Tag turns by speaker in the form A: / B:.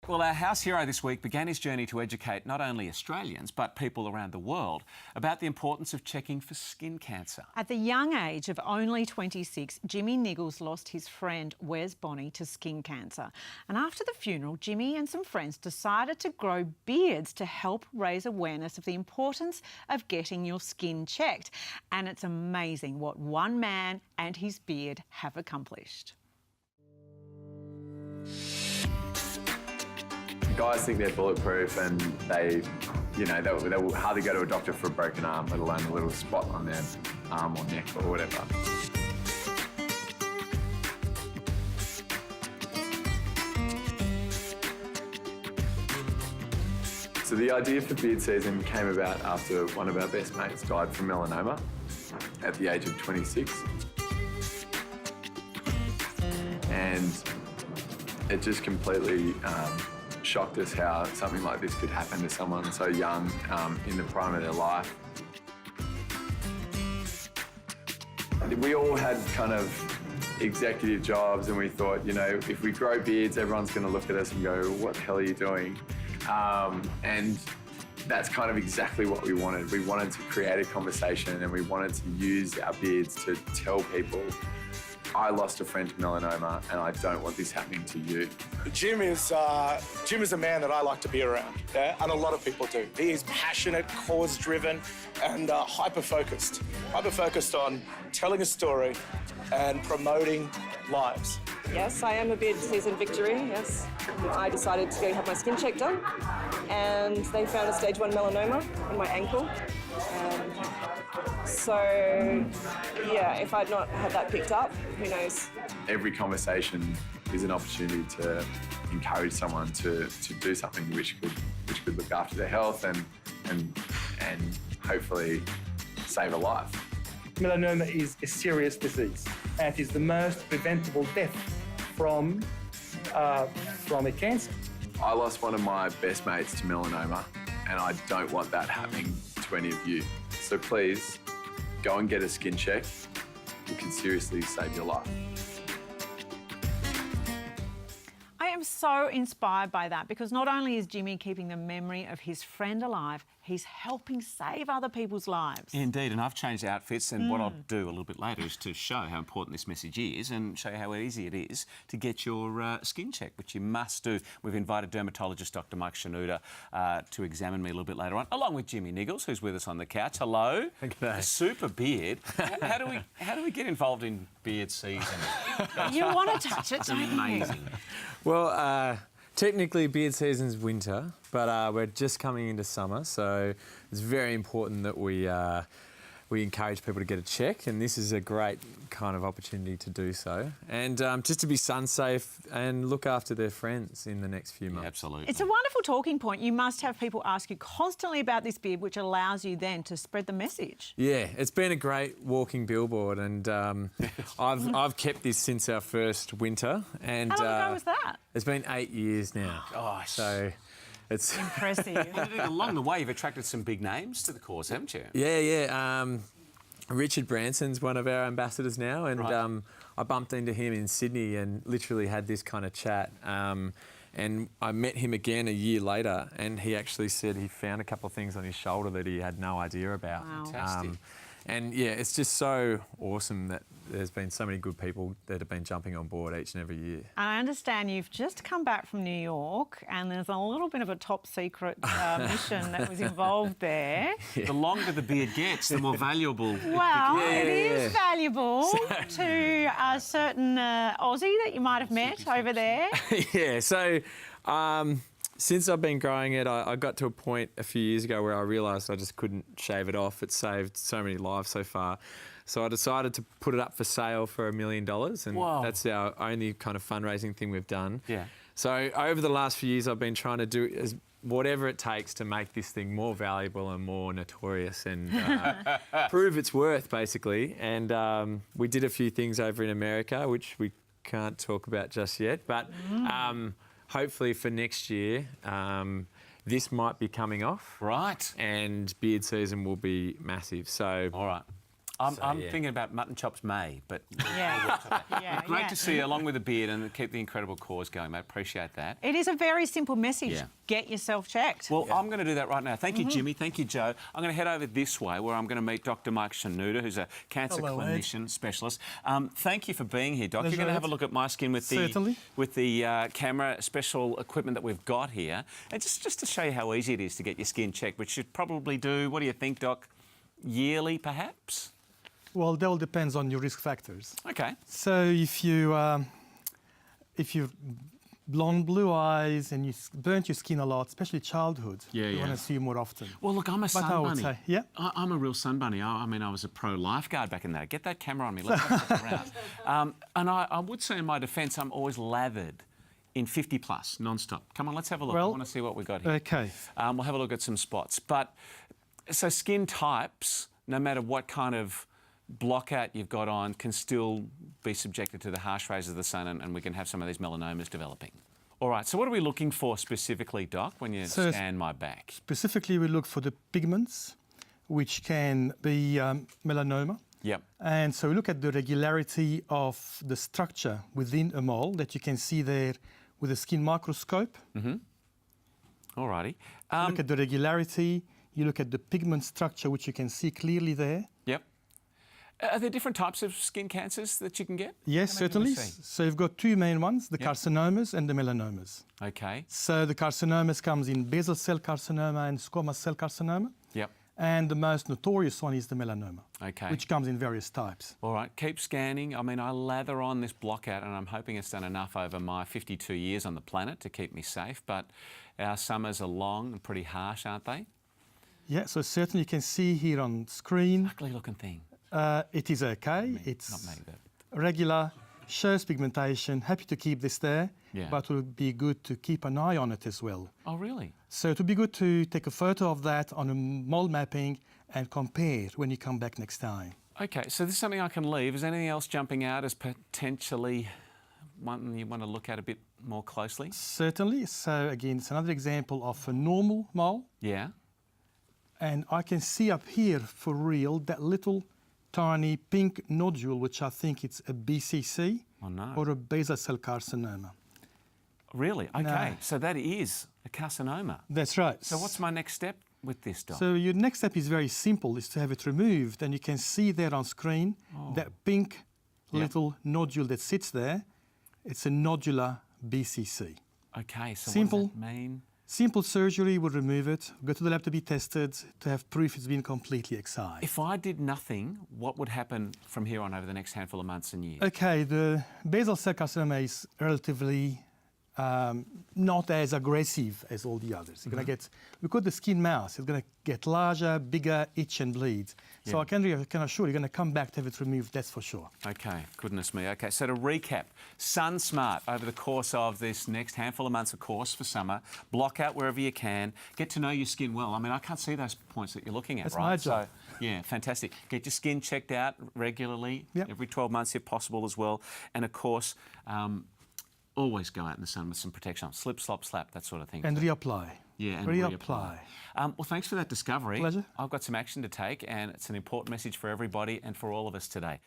A: Well, our house hero this week began his journey to educate not only Australians but people around the world about the importance of checking for skin cancer.
B: At the young age of only 26, Jimmy Niggles lost his friend Wes Bonny to skin cancer. And after the funeral, Jimmy and some friends decided to grow beards to help raise awareness of the importance of getting your skin checked. And it's amazing what one man and his beard have accomplished.
C: Guys think they're bulletproof and they will hardly go to a doctor for a broken arm, let alone a little spot on their arm or neck or whatever. So the idea for beard season came about after one of our best mates died from melanoma at the age of 26. And it just completely shocked us how something like this could happen to someone so young, in the prime of their life. We all had kind of executive jobs and we thought, if we grow beards, everyone's going to look at us and go, what the hell are you doing? And that's kind of exactly what we wanted. We wanted to create a conversation and we wanted to use our beards to tell people, I lost a friend to melanoma and I don't want this happening to you.
D: Jim is a man that I like to be around, yeah? And a lot of people do. He is passionate, cause-driven and hyper-focused. Hyper-focused on telling a story and promoting lives.
E: Yes, I am a beard season victory, yes. I decided to go have my skin check done and they found a stage 1 melanoma in my ankle. So, yeah, if I'd not had that picked up, who knows? Every
C: conversation is an opportunity to encourage someone to do something which could look after their health and hopefully save a life.
F: Melanoma is a serious disease and is the most preventable death from a cancer.
C: I lost one of my best mates to melanoma and I don't want that happening to any of you. So please, go and get a skin check. It can seriously save your life.
B: I am so inspired by that because not only is Jimmy keeping the memory of his friend alive, he's helping save other people's lives.
A: Indeed, and I've changed outfits and what I'll do a little bit later is to show how important this message is and show you how easy it is to get your skin check, which you must do. We've invited dermatologist Dr Mike Shanuda to examine me a little bit later on, along with Jimmy Niggles, who's with us on the couch. Hello.
G: G'day.
A: Super beard. How do we get involved in beard season?
B: You want to touch it, don't you?
A: Amazing.
G: Well, technically beard season's winter, but we're just coming into summer, so it's very important that we encourage people to get a check, and this is a great kind of opportunity to do so. And just to be sun safe and look after their friends in the next few months.
A: Yeah, absolutely.
B: It's a wonderful talking point. You must have people ask you constantly about this beard, which allows you then to spread the message.
G: Yeah, it's been a great walking billboard, and I've kept this since our first winter. And
B: how long ago was that?
G: It's been 8 years now.
A: Gosh.
G: So it's
B: impressive.
A: Along the way, you've attracted some big names to the cause, haven't you?
G: Yeah. Richard Branson's one of our ambassadors now, and
A: right.
G: I bumped into him in Sydney and literally had this kind of chat. And I met him again a year later, and he actually said he found a couple of things on his shoulder that he had no idea about.
B: Wow.
A: Fantastic.
G: And yeah, it's just so awesome that there's been so many good people that have been jumping on board each and every year.
B: I understand you've just come back from New York and there's a little bit of a top secret mission that was involved there.
A: The longer the beard gets, the more valuable it
B: Well,
A: becomes.
B: it is valuable to a certain Aussie that you might have met over there.
G: Yeah, so since I've been growing it, I got to a point a few years ago where I realised I just couldn't shave it off. It saved so many lives so far. So I decided to put it up for sale for $1 million, and
A: Whoa.
G: That's our only kind of fundraising thing we've done.
A: Yeah.
G: So over the last few years, I've been trying to do whatever it takes to make this thing more valuable and more notorious and prove its worth, basically. And we did a few things over in America, which we can't talk about just yet, but hopefully for next year, this might be coming off.
A: Right.
G: And beard season will be massive. So
A: all right. I'm
G: yeah.
A: thinking about mutton chops May, but
B: Yeah.
A: great to see you along with the beard and keep the incredible cause going, mate. Appreciate that.
B: It is a very simple message.
A: Yeah.
B: Get yourself checked.
A: Well, I'm going to do that right now. Thank you, Jimmy. Thank you, Joe. I'm going to head over this way where I'm going to meet Dr. Mike Shanuda, who's a cancer
F: Hello, Ed.
A: clinician specialist. Thank you for being here, Doc.
F: Pleasure,
A: You're going to have a
F: Ed.
A: look at my skin with
F: Certainly.
A: the camera, special equipment that we've got here, and just to show you how easy it is to get your skin checked, which should probably do. What do you think, Doc? Yearly, perhaps?
F: Well, that all depends on your risk factors.
A: Okay.
F: So if you've blonde, blue eyes, and you burnt your skin a lot, especially childhood, you want to see you more often.
A: Well, look, I'm a sun
F: I would
A: bunny.
F: say, yeah.
A: I'm a real sun bunny. I mean, I was a pro lifeguard back in that. Get that camera on me. Let's have a look around. And I would say in my defence, I'm always lathered in 50 plus, non-stop. Come on, let's have a look. I
F: Well,
A: want to see what we've got here.
F: Okay.
A: We'll have a look at some spots. But so skin types, no matter what kind of blockout you've got on, can still be subjected to the harsh rays of the sun, and we can have some of these melanomas developing. All right, so what are we looking for specifically, Doc, when you scan my back?
F: Specifically, we look for the pigments, which can be melanoma.
A: Yep.
F: And so we look at the regularity of the structure within a mole that you can see there with a skin microscope.
A: All righty.
F: Look at the regularity. You look at the pigment structure, which you can see clearly there.
A: Yep. Are there different types of skin cancers that you can get?
F: Yes,
A: How many do we
F: certainly.
A: see?
F: So you've got two main ones, the
A: Yep.
F: carcinomas and the melanomas.
A: Okay.
F: So the carcinomas comes in basal cell carcinoma and squamous cell carcinoma.
A: Yep.
F: And the most notorious one is the melanoma,
A: Okay.
F: which comes in various types.
A: All right, keep scanning. I mean, I lather on this blockout and I'm hoping it's done enough over my 52 years on the planet to keep me safe, but our summers are long and pretty harsh, aren't they?
F: Yeah, so certainly you can see here on screen,
A: Ugly looking thing.
F: it is okay.
A: Not
F: It's
A: me, but...
F: regular, shows pigmentation. Happy to keep this there,
A: Yeah.
F: but it would be good to keep an eye on it as well.
A: Oh, really?
F: So it would be good to take a photo of that on a mole mapping and compare when you come back next time.
A: Okay, so this is something I can leave. Is anything else jumping out as potentially one you want to look at a bit more closely?
F: Certainly. So again, it's another example of a normal mole.
A: Yeah.
F: And I can see up here for real that little tiny pink nodule, which I think it's a BCC
A: Oh, no.
F: or a basal cell carcinoma.
A: Really? Okay,
F: No.
A: so that is a carcinoma.
F: That's right.
A: So what's my next step with this, Doc?
F: So your next step is very simple, is to have it removed. And you can see there on screen that pink little nodule that sits there. It's a nodular BCC.
A: Okay, so
F: Simple.
A: what does that mean?
F: Simple surgery will remove it, go to the lab to be tested, to have proof it's been completely excised.
A: If I did nothing, what would happen from here on over the next handful of months and years?
F: Okay, the basal cell carcinoma is relatively not as aggressive as all the others. You're going to get, we call it the skin mouse. It's going to get larger, bigger, itch and bleed. So I can assure you're going to come back to have it removed, that's for sure.
A: Okay, goodness me. Okay, so to recap, Sun Smart over the course of this next handful of months, of course, for summer. Block out wherever you can. Get to know your skin well. I mean, I can't see those points that you're looking at,
F: That's
A: right?
F: my job.
A: So, yeah, fantastic. Get your skin checked out regularly,
F: Yep.
A: every 12 months if possible as well. And of course, always go out in the sun with some protection on. Slip, slop, slap, that sort of thing.
F: And reapply.
A: Yeah, and
F: reapply.
A: well, thanks for that discovery.
F: Pleasure.
A: I've got some action to take, and it's an important message for everybody and for all of us today.